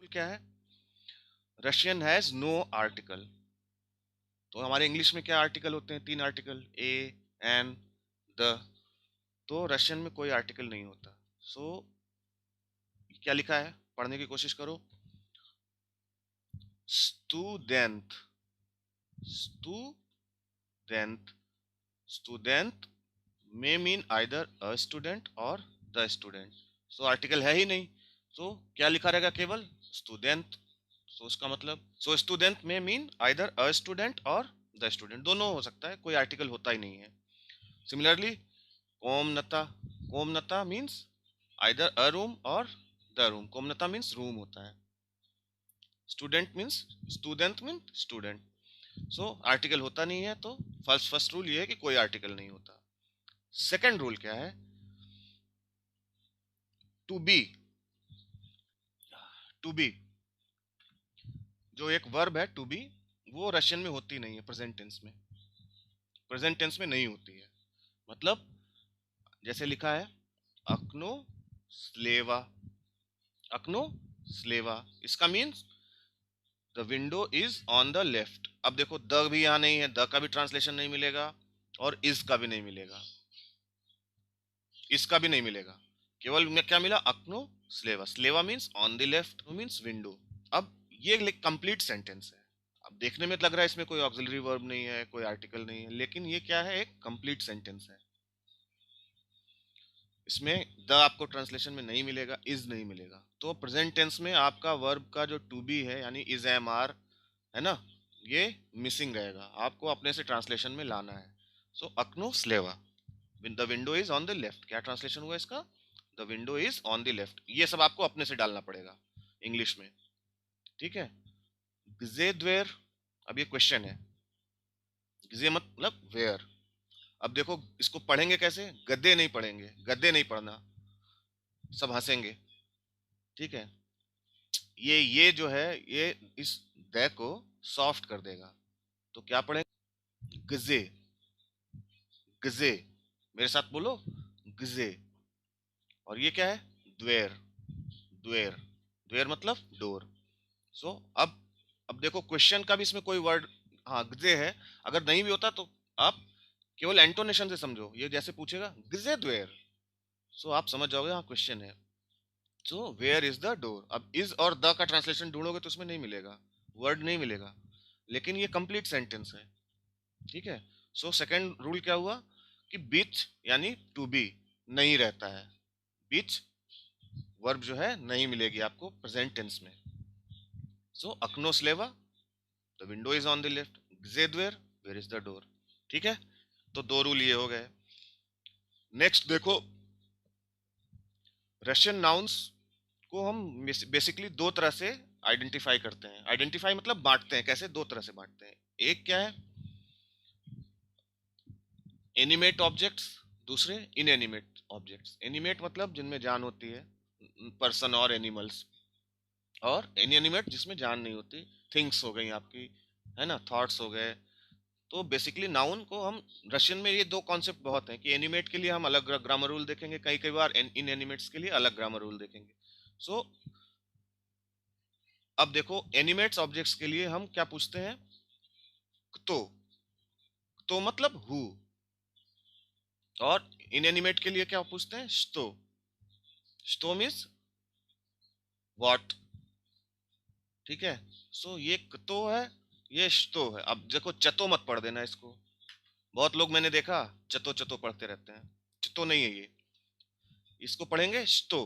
क्या है? Russian has no article. तो हमारे इंग्लिश में क्या आर्टिकल होते हैं? 3 आर्टिकल, ए, एन, द। तो रशियन में कोई आर्टिकल नहीं होता। सो क्या लिखा है, पढ़ने की कोशिश करो। Student, student, student may mean either a student or the student। So article है ही नहीं, तो क्या लिखा रहेगा? केवल स्टूडेंट। सो इसका मतलब, सो स्टूडेंट में मीन आइदर अ स्टूडेंट और द स्टूडेंट, दोनों हो सकता है, कोई आर्टिकल होता ही नहीं है। सिमिलरली कोमनता, कोमनता means either a room or the room, कोमनता मीन्स रूम होता है। Student means, student mean student. So article होता नहीं है, तो फर्स्ट रूल ये है कि कोई आर्टिकल नहीं होता। सेकंड रूल क्या है? टू बी, टू बी जो एक वर्ब है टू बी, वो रशियन में होती नहीं है। प्रेजेंट टेंस में, प्रेजेंट टेंस में नहीं होती है। मतलब जैसे लिखा है अक्नो स्लेवा, अक्नो स्लेवा, इसका means the window is on the left. अब देखो द भी यहाँ नहीं है, द का भी ट्रांसलेशन नहीं मिलेगा और इज का भी नहीं मिलेगा, इसका भी नहीं मिलेगा। केवल में क्या मिला? अक्नो स्लेवा। स्लेवा means on the left, means window. अब ये कंप्लीट सेंटेंस है। अब देखने में तो लग रहा है इसमें कोई ऑक्सिलरी वर्ब नहीं है, कोई आर्टिकल नहीं है, लेकिन ये क्या है? एक कंप्लीट सेंटेंस है। इसमें द आपको ट्रांसलेशन में नहीं मिलेगा, इज नहीं मिलेगा। तो प्रेजेंट टेंस में आपका वर्ब का जो टू बी है, यानी इज, एम, आर, है ना, ये मिसिंग रहेगा, आपको अपने से ट्रांसलेशन में लाना है। सो अक्नो स्लेवा, the window is on the left, क्या ट्रांसलेशन हुआ इसका? The window is on the left. ये सब आपको अपने से डालना पड़ेगा इंग्लिश में, ठीक है। गिजे द्वेर, अब ये क्वेश्चन है। गिजे मतलब वेयर। अब देखो इसको पढ़ेंगे कैसे? गद्दे नहीं पढ़ेंगे, गद्दे नहीं पढ़ना, सब हंसेंगे, ठीक है। ये जो है, ये इस दे को सॉफ्ट कर देगा। तो क्या पढ़ेंगे? गजे, गजे, मेरे साथ बोलो, गजे। और ये क्या है? द्वेर, द्वेर, द्वेर मतलब डोर। सो अब देखो क्वेश्चन का भी इसमें कोई वर्ड, हाँ गजे है, अगर नहीं भी होता तो आप केवल एंटोनेशन से समझो। ये जैसे पूछेगा गजे द्वेर, सो आप समझ जाओगे हाँ क्वेश्चन है। So where is the door. अब इज और द का ट्रांसलेशन ढूंढोगे तो उसमें नहीं मिलेगा, वर्ड नहीं मिलेगा, लेकिन ये कंप्लीट सेंटेंस है, ठीक है। सो सेकंड रूल क्या हुआ कि बीच यानी टू बी नहीं रहता है। बीच वर्ब जो है नहीं मिलेगी आपको प्रेजेंट टेंस में। सो अक्नो स्लेवा, the window is on the left, जेडवेयर, वेयर इज द डोर, ठीक है। तो दो रूल ये हो गए। नेक्स्ट देखो, रशियन नाउन्स को हम बेसिकली दो तरह से आइडेंटिफाई करते हैं। आइडेंटिफाई मतलब बांटते हैं। कैसे? दो तरह से बांटते हैं। एक क्या है? एनिमेट ऑब्जेक्ट्स, दूसरे इनएनिमेट ऑब्जेक्ट्स। एनिमेट मतलब जिनमें जान होती है, पर्सन और एनिमल्स। और इनएनिमेट जिसमें जान नहीं होती, थिंग्स हो गई आपकी, है ना, थॉट्स हो गए। तो बेसिकली नाउन को हम, रशियन में ये दो कॉन्सेप्ट बहुत हैं कि एनिमेट के लिए हम अलग ग्रामर रूल देखेंगे, कई कई बार इन एनिमेट्स के लिए अलग ग्रामर रूल देखेंगे। सो अब देखो एनिमेट्स ऑब्जेक्ट्स के लिए हम क्या पूछते हैं? तो मतलब हु। और इनएनिमेट के लिए क्या पूछते हैं? स्तो। स्तो मीन्स व्हाट, ठीक है। सो ये कतो है, ये स्तो है। अब देखो चतो मत पढ़ देना इसको, बहुत लोग मैंने देखा चतो चतो पढ़ते रहते हैं। चतो नहीं है ये, इसको पढ़ेंगे स्तो,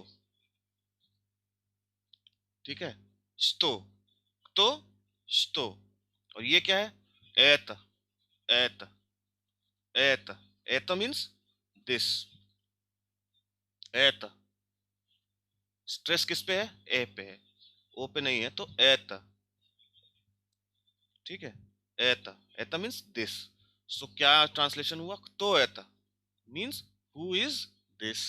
ठीक है। स्तो, तो स्तो। और ये क्या है? एत, एत, एत। एत मीन्स दिस, एत। स्ट्रेस किस पे है? ए पे है, ओ पे नहीं है। तो एत, ठीक है। एत, एत मीन्स दिस। सो क्या ट्रांसलेशन हुआ? तो एत means who is this,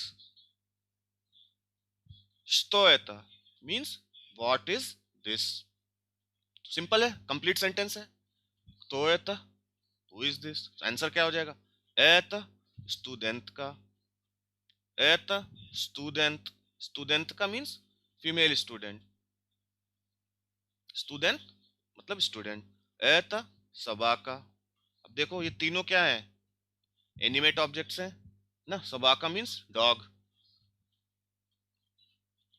stoeta means what is this. Simple है, कंप्लीट सेंटेंस है। stoeta, who is this. Answer क्या हो जाएगा? एत स्टूडेंट का, एत स्टूडेंट, स्टूडेंट का मीन्स फीमेल स्टूडेंट, स्टूडेंट मतलब स्टूडेंट, एत सबाका। अब देखो ये तीनों क्या है, एनिमेट ऑब्जेक्ट्स हैं ना, सबाका मीन्स डॉग।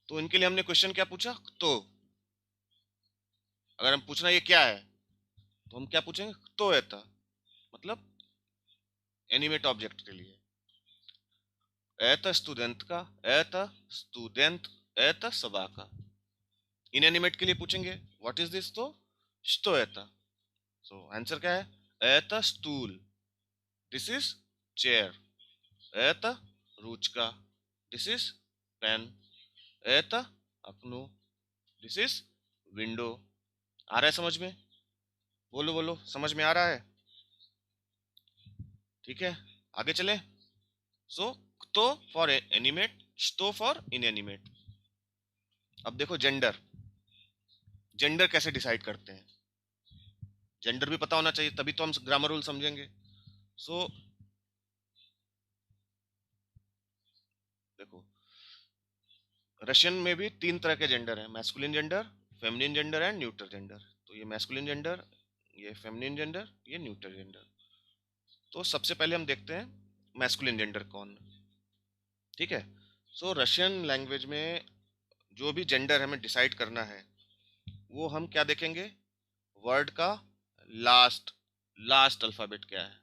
तो इनके लिए हमने क्वेश्चन क्या पूछा, तो अगर हम पूछना ये क्या है तो हम क्या पूछेंगे, तो एता, मतलब एनिमेट ऑब्जेक्ट के लिए। एता स्टूडेंट का, एता स्टूडेंट, एता सबाका। इनएनिमेट के लिए पूछेंगे व्हाट इज दिस, तो što это। सो आंसर क्या है, это स्टूल, this is chair, это ручка, this is pen, это окно, this is window. आ रहा है समझ में, बोलो बोलो, समझ में आ रहा है, ठीक है। आगे चले। सो तो for animate, što for inanimate. अब देखो जेंडर, जेंडर कैसे डिसाइड करते हैं, जेंडर भी पता होना चाहिए तभी तो हम ग्रामर रूल समझेंगे। सो देखो रशियन में भी तीन तरह के जेंडर हैं, masculine gender, feminine gender and neutral gender. तो ये मैस्कुलिन जेंडर, ये फेमिनिन जेंडर, ये न्यूट्रल जेंडर। तो सबसे पहले हम देखते हैं मैस्कुलिन जेंडर कौन, ठीक है। सो रशियन लैंग्वेज में जो भी जेंडर हमें डिसाइड करना है वो हम क्या देखेंगे, वर्ड का लास्ट, लास्ट अल्फाबेट क्या है,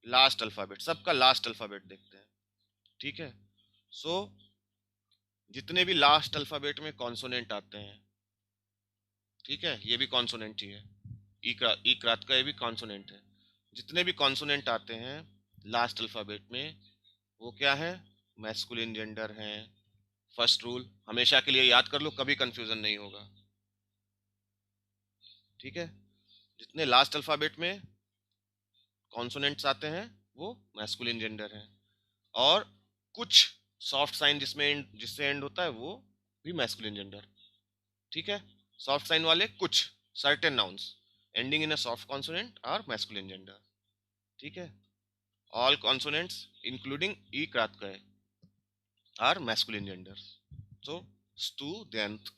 लास्ट अल्फाबेट, सबका लास्ट अल्फाबेट देखते हैं, ठीक है। सो जितने भी लास्ट अल्फाबेट में कॉन्सोनेंट आते हैं, ठीक है, ये भी कॉन्सोनेंट ही है, ई क्रात का ये भी कॉन्सोनेंट है। जितने भी कॉन्सोनेंट आते हैं लास्ट अल्फाबेट में वो क्या है, मैस्कुलिन जेंडर हैं। फर्स्ट रूल हमेशा के लिए याद कर लो, कभी कंफ्यूजन नहीं होगा, ठीक है। जितने लास्ट अल्फाबेट में कॉन्सोनेंट्स आते हैं वो मैस्कुलिन जेंडर है। और कुछ सॉफ्ट साइन जिसमें जिससे एंड होता है वो भी मैस्कुलिन जेंडर, ठीक है। सॉफ्ट साइन वाले कुछ certain nouns ending in a soft consonant are masculine gender, ठीक है। ऑल कॉन्सोनेंट्स इंक्लूडिंग ई क्रातकय आर मैस्कुलिन जेंडर। सो स्टूडेंट,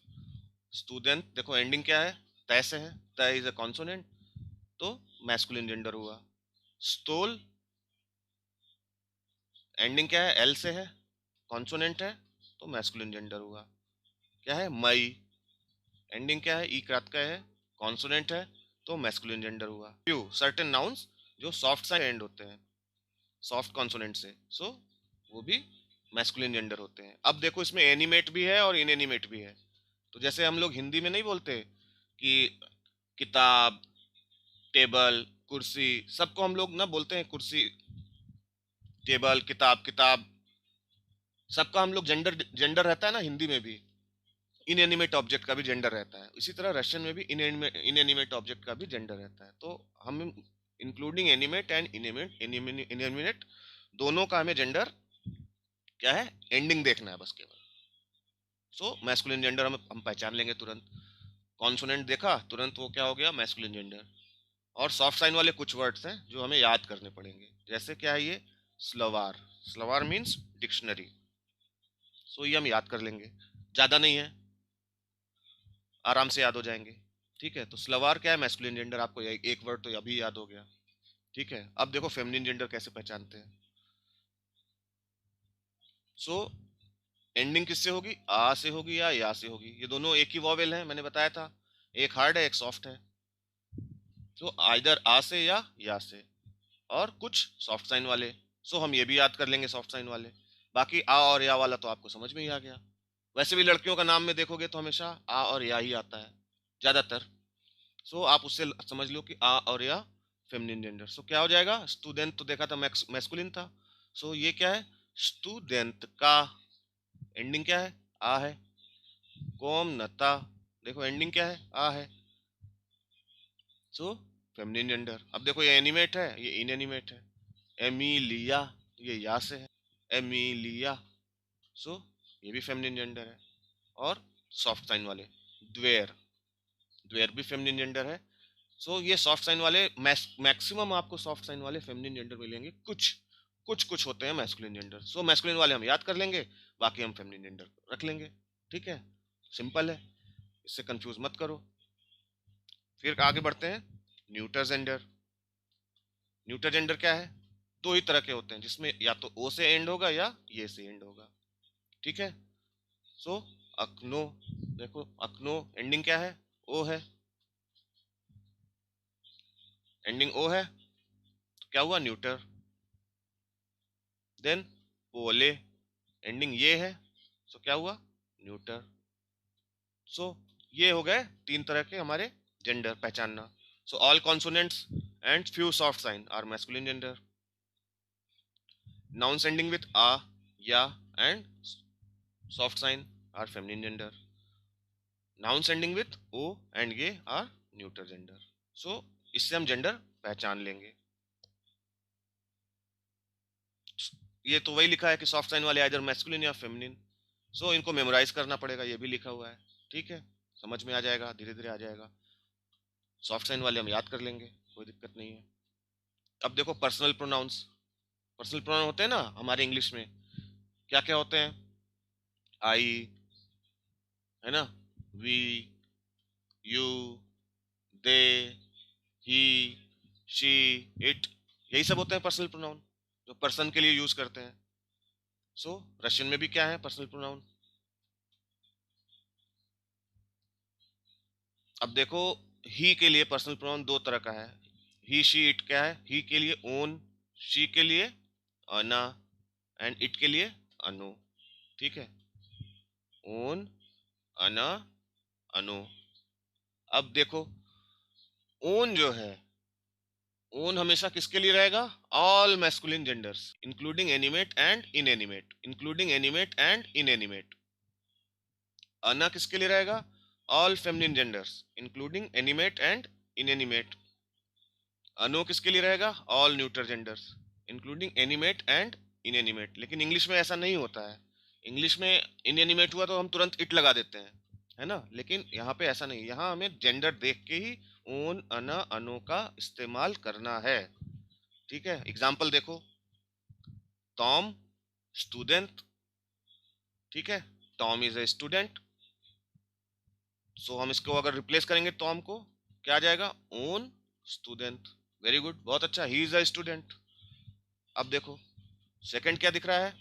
स्टूडेंट देखो एंडिंग क्या है, तय से है, तय इज अ कॉन्सोनेंट तो मैस्कुलिन जेंडर हुआ। स्टोल एंडिंग क्या है, एल से है, कॉन्सोनेंट है तो मैस्कुलिन जेंडर हुआ। क्या है, मई एंडिंग क्या है, ई क्रात का है, कॉन्सोनेंट है तो मैस्कुलिन जेंडर हुआ। फ्यू सर्टेन नाउन्स जो सॉफ्ट साइन एंड होते हैं सॉफ्ट कॉन्सोनेंट से, सो वो भी मैस्कुलिन जेंडर होते हैं। अब देखो इसमें एनिमेट भी है और इनएनिमेट भी है। तो जैसे हम लोग हिंदी में नहीं बोलते कि किताब, टेबल, कुर्सी, सबको हम लोग ना बोलते हैं कुर्सी, टेबल, किताब, किताब, सबका हम लोग जेंडर, जेंडर रहता है ना हिंदी में भी। इनएनिमेट ऑब्जेक्ट का भी जेंडर रहता है, इसी तरह रशियन में भी इनएनिमेट ऑब्जेक्ट का भी जेंडर रहता है। तो हम इंक्लूडिंग एनिमेट एंड इनएनिमेट दोनों का हमें जेंडर क्या है, एंडिंग देखना है बस केवल। सो मैस्कुलिन जेंडर हम पहचान लेंगे तुरंत, कॉन्सोनेंट देखा तुरंत वो क्या हो गया, मैस्कुलिन जेंडर। और सॉफ्ट साइन वाले कुछ वर्ड्स हैं जो हमें याद करने पड़ेंगे, जैसे क्या है ये, स्लवार, स्लवार मीन्स डिक्शनरी। सो ये हम याद कर लेंगे, ज़्यादा नहीं है, आराम से याद हो जाएंगे, ठीक है। तो स्लवार क्या है, मैस्कुलिन जेंडर, आपको एक वर्ड तो अभी याद हो गया, ठीक है। अब देखो फेमिनिन जेंडर कैसे पहचानते हैं। सो एंडिंग किससे होगी, आ से होगी या से होगी, ये दोनों एक ही वॉवेल है, मैंने बताया था, एक हार्ड है एक सॉफ्ट है। तो आइदर आ से या से, और कुछ सॉफ्ट साइन वाले। सो हम ये भी याद कर लेंगे सॉफ्ट साइन वाले। बाकी आ और या वाला तो आपको समझ में ही आ गया। वैसे भी लड़कियों का नाम में देखोगे तो हमेशा आ और या ही आता है ज्यादातर। सो आप उससे समझ लो कि आ और या फेमिनिन जेंडर। सो क्या हो जाएगा, स्टूडेंट तो देखा था मैस्कुलिन था, सो ये क्या है, स्टूडेंट का एंडिंग क्या है, आ है। कोम नता देखो एंडिंग क्या है, आ है, सो फेमिनिन जेंडर। अब देखो ये एनिमेट है ये इनएनिमेट है, एमिलिया ये या से है, एमिलिया, सो ये भी फेमिनिन जेंडर है। और सॉफ्ट साइन वाले द्वेर, द्वेर भी फेमिनिन जेंडर है। सो ये सॉफ्ट साइन वाले मैक्सिमम आपको सॉफ्ट साइन वाले फेमिनिन जेंडर मिलेंगे, कुछ कुछ कुछ होते हैं मैस्कुलिन जेंडर। सो मैस्कुलिन वाले हम याद कर लेंगे, बाकी हम फेमिनिन जेंडर रख लेंगे, ठीक है। सिंपल है, इससे कंफ्यूज मत करो। फिर आगे बढ़ते हैं, न्यूटर जेंडर। न्यूटर जेंडर क्या है? दो ही तरह के होते हैं, जिसमें या तो ओ से एंड होगा या ये से एंड होगा। ठीक है। सो अक्नो, देखो अक्नो एंडिंग क्या है? ओ है, एंडिंग ओ है, तो क्या हुआ? न्यूटर। देन पोले, एंडिंग ये है, सो क्या हुआ? न्यूटर। सो ये हो गए तीन तरह के हमारे जेंडर पहचानना। So all consonants and few soft sign are masculine gender. Nouns ending with a, ya, and soft sign are feminine gender. Nouns ending with o and ye are neuter gender. So इससे हम gender पहचान लेंगे। ये तो वही लिखा है कि सॉफ्ट साइन वाले आइदर मैस्कुलिन या फेमिनिन। सो इनको मेमोराइज करना पड़ेगा, ये भी लिखा हुआ है। ठीक है, समझ में आ जाएगा, धीरे धीरे आ जाएगा। सॉफ्ट साइन वाले हम याद कर लेंगे, कोई दिक्कत नहीं है। अब देखो पर्सनल प्रोनाउंस। पर्सनल प्रोनाउन होते हैं ना हमारे इंग्लिश में, क्या क्या होते हैं? आई, है ना, we, you, they, he, she, it, यही सब होते हैं पर्सनल प्रोनाउन जो पर्सन के लिए यूज करते हैं। सो रशियन में भी क्या है पर्सनल प्रोनाउन? अब देखो, ही के लिए पर्सनल प्रोनाउन दो तरह का है। ही शी इट क्या है? ही के लिए ओन, शी के लिए अना, एंड इट के लिए अनु। ठीक है, ओन, अना, अनु। अब देखो, ओन जो है, ओन हमेशा किसके लिए रहेगा? All masculine genders including animate and inanimate, including animate and inanimate. अना किसके लिए रहेगा? All feminine genders including animate and inanimate. अनो किसके लिए रहेगा? All neuter genders including animate and inanimate. लेकिन इंग्लिश में ऐसा नहीं होता है। इंग्लिश में इनएनिमेट हुआ तो हम तुरंत इट लगा देते हैं, है ना। लेकिन यहाँ पे ऐसा नहीं, यहाँ हमें जेंडर देख के ही ओन, अना, अनो का इस्तेमाल करना है। ठीक है, एग्जाम्पल देखो, टॉम स्टूडेंट। ठीक है, टॉम इज ए स्टूडेंट। सो हम इसको अगर रिप्लेस करेंगे टॉम को, क्या आ जाएगा? Own student. वेरी गुड, बहुत अच्छा, ही इज अ स्टूडेंट। अब देखो सेकंड क्या दिख रहा है?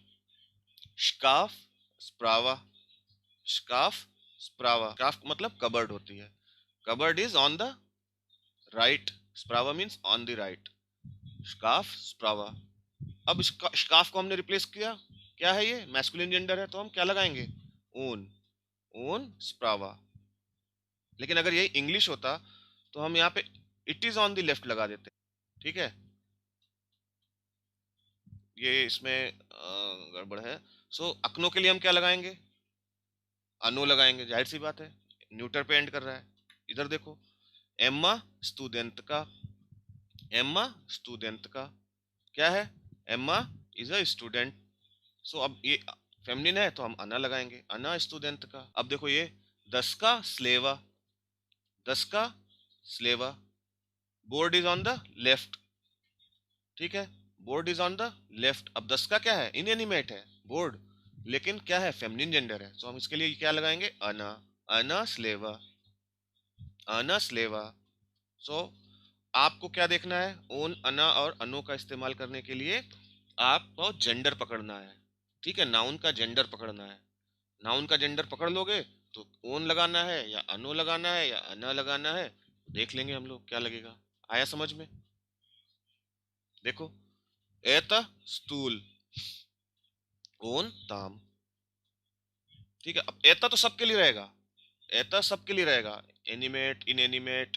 स्काफ स्प्रावा। स्काफ स्प्रावा, स्काफ मतलब कबर्ड होती है। Cupboard is on the right, स्प्रावा मीन्स ऑन द राइट। स्काफ स्प्रावा। अब स्काफ को हमने रिप्लेस किया, क्या है ये? मैस्कुलिन जेंडर है, तो हम क्या लगाएंगे? ओन, ओन स्प्रावा। लेकिन अगर यही इंग्लिश होता तो हम यहाँ पे it is on the left लगा देते। ठीक है, ये इसमें गड़बड़ है। सो अकनो के लिए हम क्या लगाएंगे? अनो लगाएंगे, जाहिर सी बात है, न्यूटर पे एंड कर रहा है। इधर देखो, एम्मा स्टूडेंट का, एम्मा स्टूडेंट का क्या है? Emma is a student. So अब ये फेमिनिन है तो हम अना लगाएंगे, अना स्टूडेंट का। अब देखो ये दस का स्लेवा, दस का saliva. Board is on the left. ठीक है, board is on the left. अब दस का क्या है? इनएनिमेट है बोर्ड, लेकिन क्या है? फेमिनिन जेंडर है, तो हम इसके लिए क्या लगाएंगे? अना, अना स्लेवा, अना स्लेवा। सो आपको क्या देखना है? ओन, अना और अनो का इस्तेमाल करने के लिए आपको जेंडर पकड़ना है। ठीक है, नाउन का जेंडर पकड़ना है। नाउन का जेंडर पकड़ लोगे तो ओन लगाना है या अनो लगाना है या अना लगाना है, देख लेंगे हम लोग क्या लगेगा। आया समझ में? देखो, एत स्टूल, ओन ताम। ठीक है, अब एता तो सबके लिए रहेगा, एता सबके लिए रहेगा, animate, inanimate,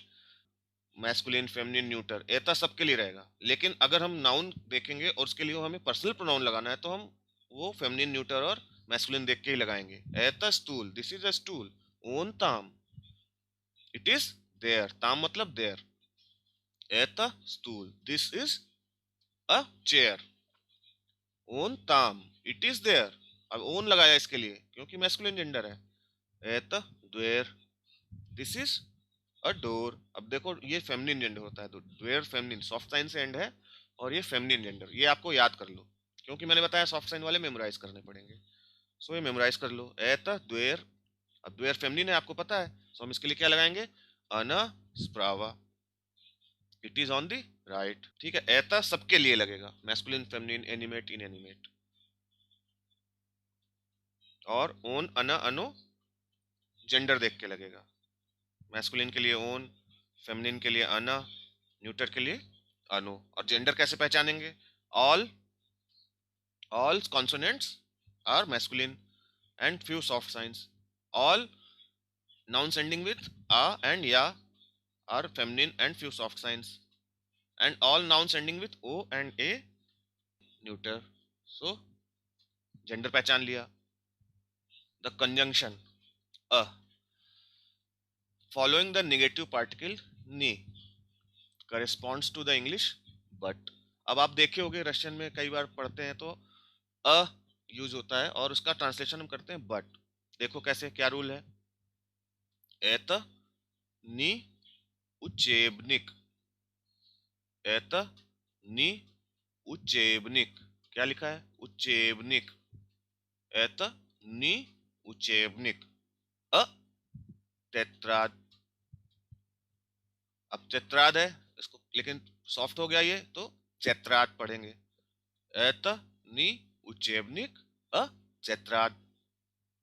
masculine, feminine, neuter, एता सबके लिए रहेगा। लेकिन अगर हम नाउन देखेंगे और उसके लिए हमें पर्सनल प्रोनाउन लगाना है, तो हम वो फेमिनिन, न्यूटर और मैस्कुलिन देख के ही लगाएंगे। एता stool, this is a stool. Own ताम, इट इज देयर, ताम मतलब देयर। एता stool, this is a chair. Own ताम, इट इज देयर। अब ओन लगाया इसके लिए क्योंकि मैस्कुलिन जेंडर है। एता द्वेर, दिस इज अ डोर। अब देखो ये फेमिनिन जेंडर होता है, तो द्वेर फेमिनिन, सॉफ्ट साइन से एंड है, और ये फेमिनिन जेंडर, ये आपको याद कर लो क्योंकि मैंने बताया सॉफ्ट साइन वाले मेमोराइज करने पड़ेंगे। सो ये मेमोराइज कर लो, एत द्वेर। अब द्वेर फेमिनिन है आपको पता है, सो हम इसके लिए क्या लगाएंगे? अना स्प्रावा, it is on the right. ठीक है, एता सबके लिए लगेगा, मैस्कुलिन, फेमिनिन, एनिमेट, इनएनिमेट। और ओन, अना, अनो, जेंडर देख के लगेगा। मैस्कुलिन के लिए ओन, फेमिनिन के लिए अना, न्यूटर के लिए अनु। और जेंडर कैसे पहचानेंगे? All all consonants are masculine and few soft signs. All nouns ending with a and ya are feminine and few soft signs, and all nouns ending with o and a neuter. So gender पहचान लिया। The conjunction a following the negative particle ni corresponds to the English but। अब आप देखे होंगे Russian में कई बार पढ़ते हैं तो अ यूज होता है और उसका ट्रांसलेशन हम करते हैं बट। देखो कैसे, क्या रूल है? एत नि उचेबनिक, एत नि उचेबनिक। क्या लिखा है? उचेबनिक, एत नि उचेबनिक। अ तेत्राद। अब तेत्राद है इसको, लेकिन सॉफ्ट हो गया ये तो चैत्राद पढ़ेंगे। एत नि उचेबनिक अ चैत्राद।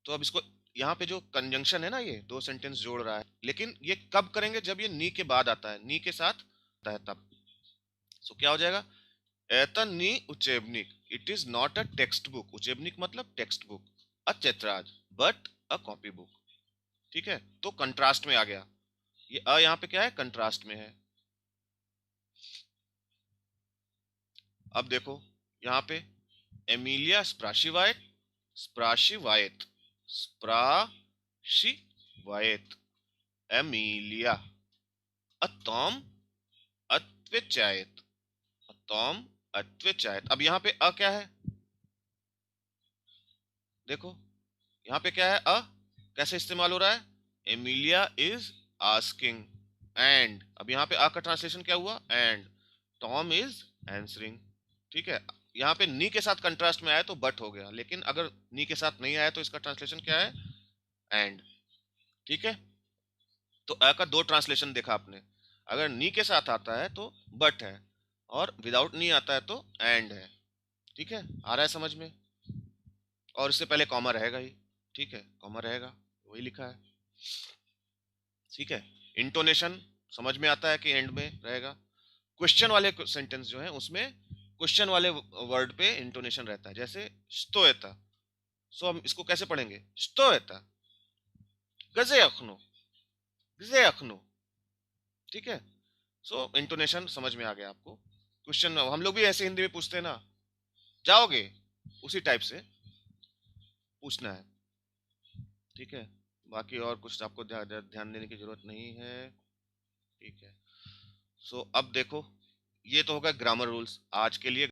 तो अब इसको, यहाँ पे जो कंजंक्शन है ना, ये दो सेंटेंस जोड़ रहा है, लेकिन ये कब करेंगे? जब ये नी के बाद आता है, नी के साथ आता है तब। सो क्या हो जाएगा? एतन नी उचेबनिक, it is not a textbook. उचेबनिक मतलब टेक्स्ट बुक, अ चैत्राज बट अ कॉपी बुक। ठीक है, तो कंट्रास्ट में आ गया। ये अ यहाँ पे क्या है? कंट्रास्ट में है। अब देखो यहाँ पे एमिलिया स्प्राशिवाइट, स्प्राशिवाइट, स्प्राशिवाइट, एमिलिया। अतोम अत्वेचायत, अतोम अत्वेचायत। अब यहाँ पे अ क्या है? देखो यहाँ पे क्या है? अ कैसे इस्तेमाल हो रहा है? Emilia is asking and. अब यहाँ पे अ का ट्रांसलेशन क्या हुआ? एंड। Tom is answering. ठीक है, यहाँ पे नी के साथ कंट्रास्ट में आया तो बट हो गया, लेकिन अगर नी के साथ नहीं आया तो इसका ट्रांसलेशन क्या है? एंड। ठीक है, तो अ का दो ट्रांसलेशन देखा आपने। अगर नी के साथ आता है तो बट है, और विदाउट नी आता है तो एंड है। ठीक है, आ रहा है समझ में? और इससे पहले कॉमा रहेगा ही। ठीक है, कॉमा रहेगा, वही लिखा है। ठीक है, इंटोनेशन समझ में आता है कि एंड में रहेगा। क्वेश्चन वाले सेंटेंस जो है उसमें क्वेश्चन वाले वर्ड पे इंटोनेशन रहता है, जैसे स्टोएता। सो हम इसको कैसे पढ़ेंगे? स्टोएता गजे अखनो, गजे अखनो। ठीक है, सो इंटोनेशन समझ में आ गया आपको। क्वेश्चन हम लोग भी ऐसे हिंदी में पूछते हैं ना, जाओगे, उसी टाइप से पूछना है। ठीक है, बाकी और कुछ आपको ध्यान देने की जरूरत नहीं है। ठीक है, सो अब देखो, ये तो होगा ग्रामर रूल्स आज के लिए।